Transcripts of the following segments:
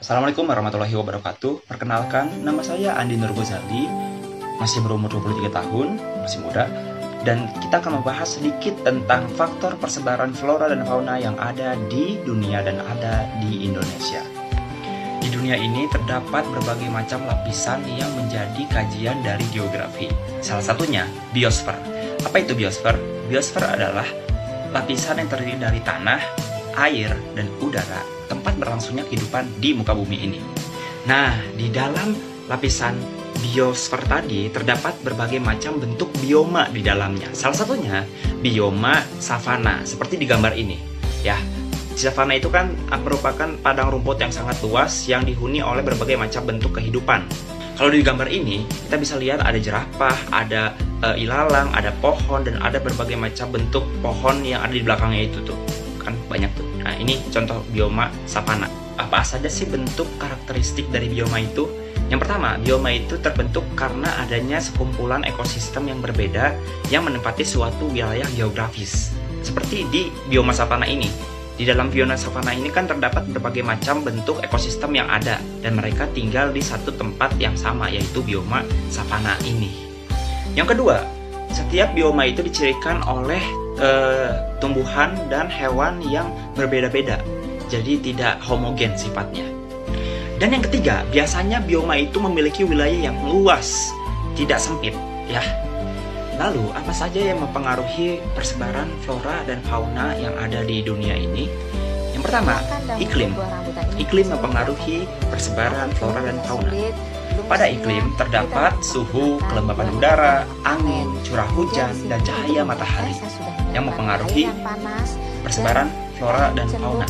Assalamualaikum warahmatullahi wabarakatuh. Perkenalkan, nama saya Andi Nur Ghazali, masih berumur 23 tahun, masih muda. Dan kita akan membahas sedikit tentang faktor persebaran flora dan fauna yang ada di dunia dan ada di Indonesia. Di dunia ini terdapat berbagai macam lapisan yang menjadi kajian dari geografi. Salah satunya biosfer. Apa itu biosfer? Biosfer adalah lapisan yang terdiri dari tanah, air, dan udara, tempat berlangsungnya kehidupan di muka bumi ini. Nah, di dalam lapisan biosfer tadi terdapat berbagai macam bentuk bioma di dalamnya. Salah satunya bioma savana, seperti di gambar ini. Ya, savana itu kan merupakan padang rumput yang sangat luas yang dihuni oleh berbagai macam bentuk kehidupan. Kalau di gambar ini, kita bisa lihat ada jerapah, ada ilalang, ada pohon, dan ada berbagai macam bentuk pohon yang ada di belakangnya itu tuh. Kan banyak tuh. Nah, ini contoh bioma savana. Apa saja sih bentuk karakteristik dari bioma itu? Yang pertama, bioma itu terbentuk karena adanya sekumpulan ekosistem yang berbeda yang menempati suatu wilayah geografis. Seperti di bioma savana ini. Di dalam bioma savana ini kan terdapat berbagai macam bentuk ekosistem yang ada, dan mereka tinggal di satu tempat yang sama, yaitu bioma savana ini. Yang kedua, setiap bioma itu dicirikan oleh tumbuhan dan hewan yang berbeda-beda, jadi tidak homogen sifatnya. Dan yang ketiga, biasanya bioma itu memiliki wilayah yang luas, tidak sempit, ya. Lalu, apa saja yang mempengaruhi persebaran flora dan fauna yang ada di dunia ini? Yang pertama, iklim. Iklim mempengaruhi persebaran flora dan fauna. Pada iklim terdapat suhu, kelembapan udara, angin, curah hujan, dan cahaya matahari yang mempengaruhi persebaran flora dan fauna.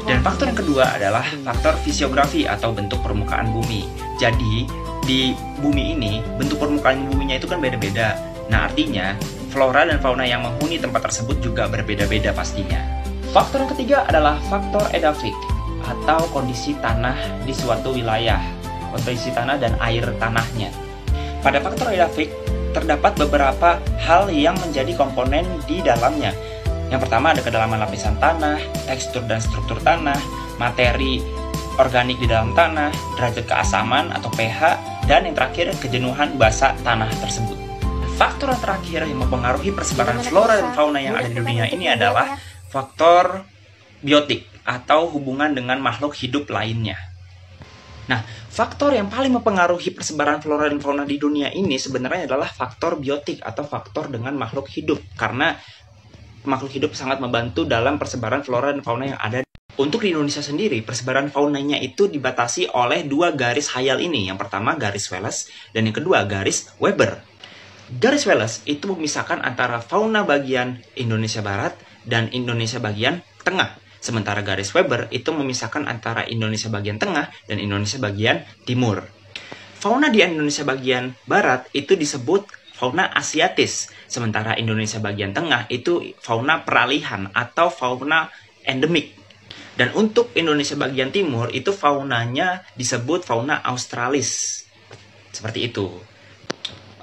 Dan faktor yang kedua adalah faktor fisiografi atau bentuk permukaan bumi. Jadi, di bumi ini, bentuk permukaan buminya itu kan beda-beda. Nah, artinya, flora dan fauna yang menghuni tempat tersebut juga berbeda-beda pastinya. Faktor yang ketiga adalah faktor edafik atau kondisi tanah di suatu wilayah. Kondisi tanah dan air tanahnya. Pada faktor edafik, terdapat beberapa hal yang menjadi komponen di dalamnya. Yang pertama ada kedalaman lapisan tanah, tekstur dan struktur tanah, materi organik di dalam tanah, derajat keasaman atau pH, dan yang terakhir kejenuhan basa tanah tersebut. Faktor yang terakhir yang mempengaruhi persebaran flora dan fauna yang ada di dunia ini adalah faktor biotik atau hubungan dengan makhluk hidup lainnya. Nah, faktor yang paling mempengaruhi persebaran flora dan fauna di dunia ini sebenarnya adalah faktor biotik atau faktor dengan makhluk hidup, karena makhluk hidup sangat membantu dalam persebaran flora dan fauna yang ada. Untuk di Indonesia sendiri, persebaran faunanya itu dibatasi oleh dua garis hayal ini. Yang pertama garis Wallace dan yang kedua garis Weber. Garis Wallace itu memisahkan antara fauna bagian Indonesia Barat dan Indonesia bagian tengah. Sementara garis Weber itu memisahkan antara Indonesia bagian tengah dan Indonesia bagian timur. Fauna di Indonesia bagian barat itu disebut fauna asiatis. Sementara Indonesia bagian tengah itu fauna peralihan atau fauna endemik. Dan untuk Indonesia bagian timur itu faunanya disebut fauna australis. Seperti itu.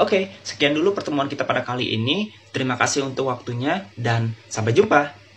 Oke, sekian dulu pertemuan kita pada kali ini. Terima kasih untuk waktunya dan sampai jumpa.